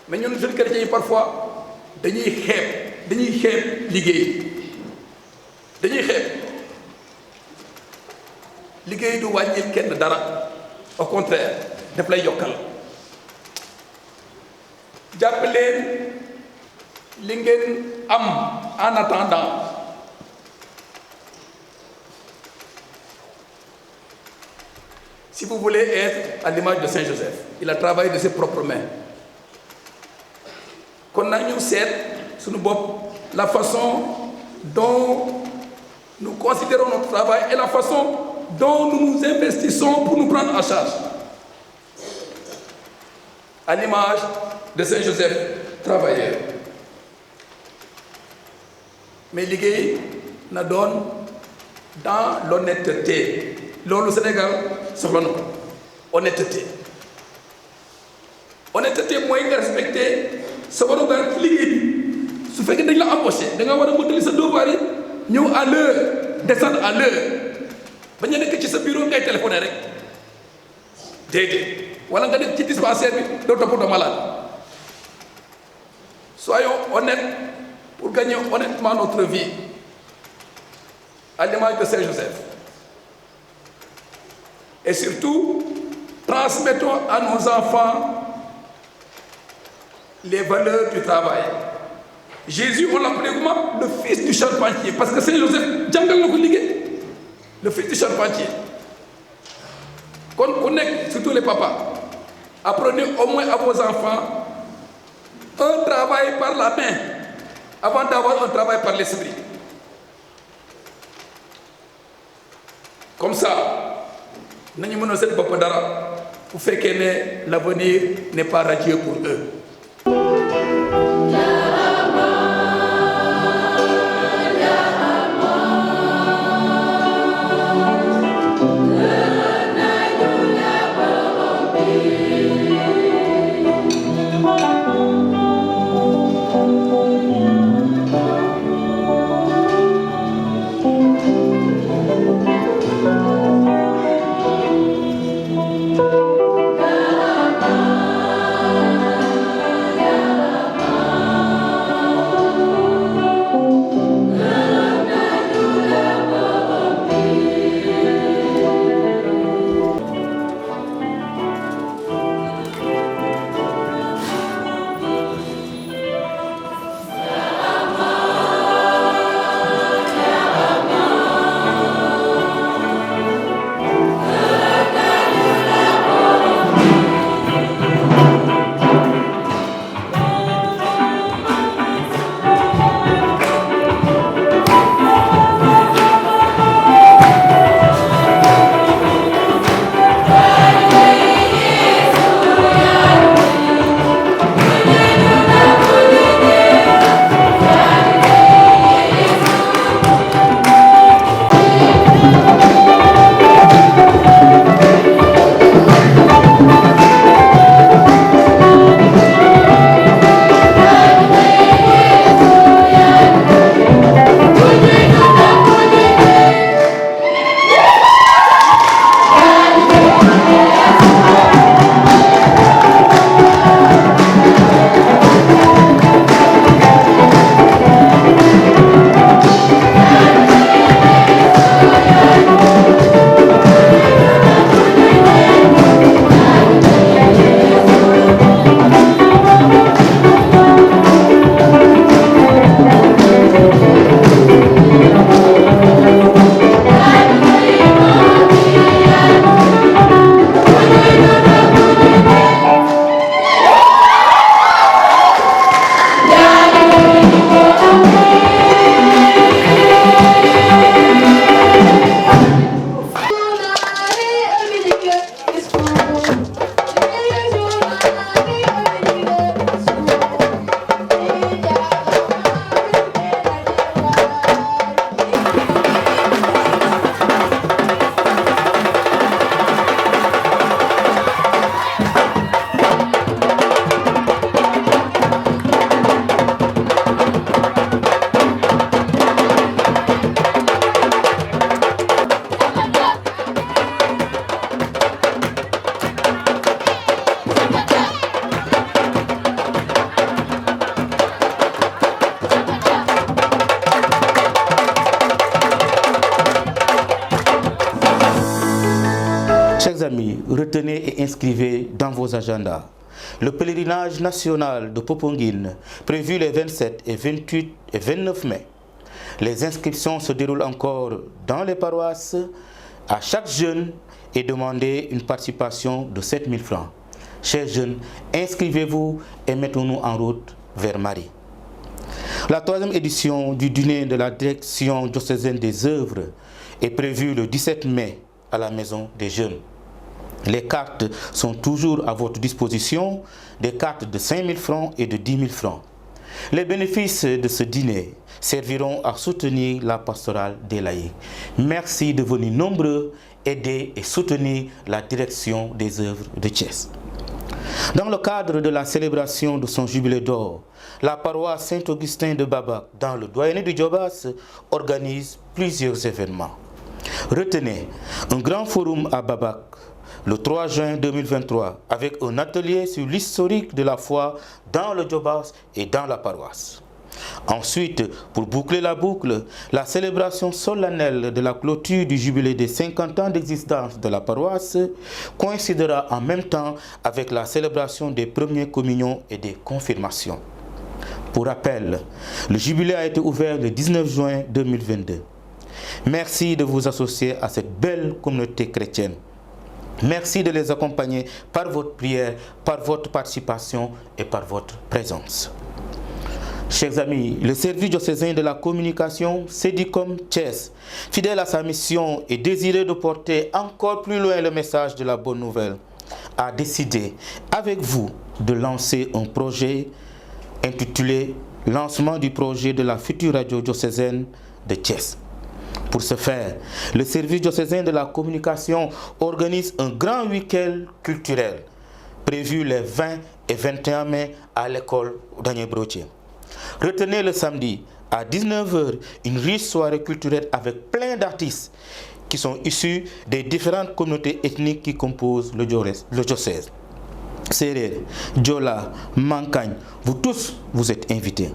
mais ñun jeunes chrétiens yi parfois dañuy xeeb liggéey liggéey du wàññil kenn dara au contraire daf lay yokkal jàpp leen li ngeen am en attendant si vous voulez être à l'image de Saint-Joseph, il a travaillé de ses propres mains. Qu'on a ñu seet suñu bopp la façon dont nous considérons notre travail et la façon dont nous nous investissons pour nous prendre en charge. À l'image de Saint-Joseph, travailleur. Mais liggéey na doon dans l'honnêteté. Loolu Sénégal soxla na ko honnêteté mooy nga respecté sa warugar ci liggéey bi su fekkee dañ la embauché da nga war a mottali sa devoir yi ñëw à l'heure descendre à l'heure bañ a nekk ci sa bureau ngay téléphoné rek déedéet wala nga nekk ci dispensaire bi doo toppatoo malade. Soyons honnêtes pour gagner honnêtement notre vie à l'image de Saint-Joseph. Et surtout, transmettons à nos enfants les valeurs du travail. Jésus, on l'appelait comment? Le fils du charpentier. Parce que Saint-Joseph, jàngal na ko liggéey le fils du charpentier. Qu'on connecte, surtout les papas, apprenez au moins à vos enfants un travail par la main avant d'avoir un travail par l'esprit. Comme ça, nous avons cette dara pour faire que l'avenir n'est pas radieux pour eux. Chers amis, retenez et inscrivez dans vos agendas le pèlerinage national de Popenguine, prévu les 27 et 28 et 29 mai. Les inscriptions se déroulent encore dans les paroisses. À chaque jeune est demandé une participation de 7 000 francs. Chers jeunes, inscrivez-vous et mettons-nous en route vers Marie. La 3e édition du dîner de la direction diocésaine des œuvres est prévue le 17 mai à la Maison des Jeunes. Les cartes sont toujours à votre disposition, des cartes de 5 000 francs et de 10 000 francs. Les bénéfices de ce dîner serviront à soutenir la pastorale des laïcs. Merci de venir nombreux aider et soutenir la direction des œuvres de Thiès. Dans le cadre de la célébration de son jubilé d'or, la paroisse Saint-Augustin de Babac, dans le doyenné du Djobas, organise plusieurs événements. Retenez un grand forum à Babac le 3 juin 2023 avec un atelier sur l'historique de la foi dans le Djobas et dans la paroisse. Ensuite, pour boucler la boucle, la célébration solennelle de la clôture du jubilé des 50 ans d'existence de la paroisse coïncidera en même temps avec la célébration des premières communions et des confirmations. Pour rappel, le jubilé a été ouvert le 19 juin 2022. Merci de vous associer à cette belle communauté chrétienne. Merci de les accompagner par votre prière, par votre participation et par votre présence. Chers amis, le service diocésain de la communication Cedicom Thiès, fidèle à sa mission et désireux de porter encore plus loin le message de la bonne nouvelle, a décidé avec vous de lancer un projet intitulé « Lancement du projet de la future radio diocésaine de Thiès ». Pour ce faire, le service diocésain de la communication organise un grand week-end culturel prévu les 20 et 21 mai à l'école Daniel Brottier. Retenez le samedi à 19h une riche soirée culturelle avec plein d'artistes qui sont issus des différentes communautés ethniques qui composent le diocèse. Serer, Diola, Mankagne, vous tous, vous êtes invités.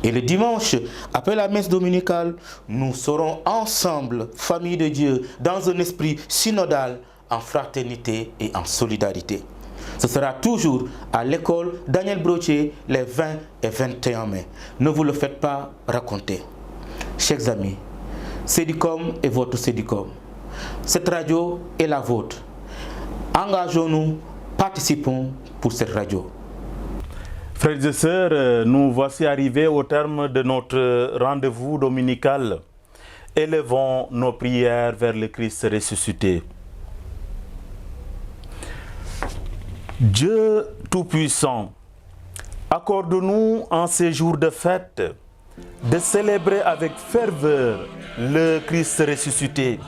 Et le dimanche, après la messe dominicale, nous serons ensemble, famille de Dieu, dans un esprit synodal, en fraternité et en solidarité. Ce sera toujours à l'école Daniel Brottier les 20 et 21 mai. Ne vous le faites pas raconter. Chers amis, Cedicom est votre Cedicom. Cette radio est la vôtre. Engageons-nous, participons pour cette radio. Frères et sœurs, nous voici arrivés au terme de notre rendez-vous dominical. Élevons nos prières vers le Christ ressuscité. Dieu Tout-Puissant, accorde-nous en ces jours de fête de célébrer avec ferveur le Christ ressuscité.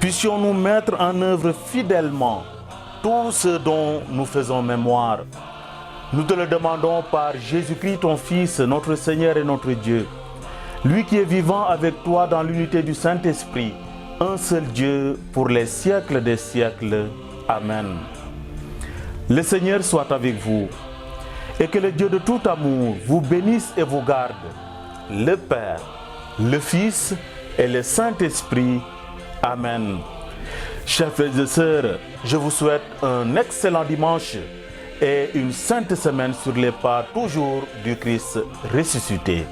Puissions-nous mettre en œuvre fidèlement tout ce dont nous faisons mémoire. Nous te le demandons par Jésus-Christ, ton Fils, notre Seigneur et notre Dieu, lui qui est vivant avec toi dans l'unité du Saint-Esprit, un seul Dieu pour les siècles des siècles. Amen. Le Seigneur soit avec vous et que le Dieu de tout amour vous bénisse et vous garde, le Père, le Fils et le Saint-Esprit. Amen. Chers frères et sœurs, je vous souhaite un excellent dimanche et une sainte semaine sur les pas toujours du Christ ressuscité.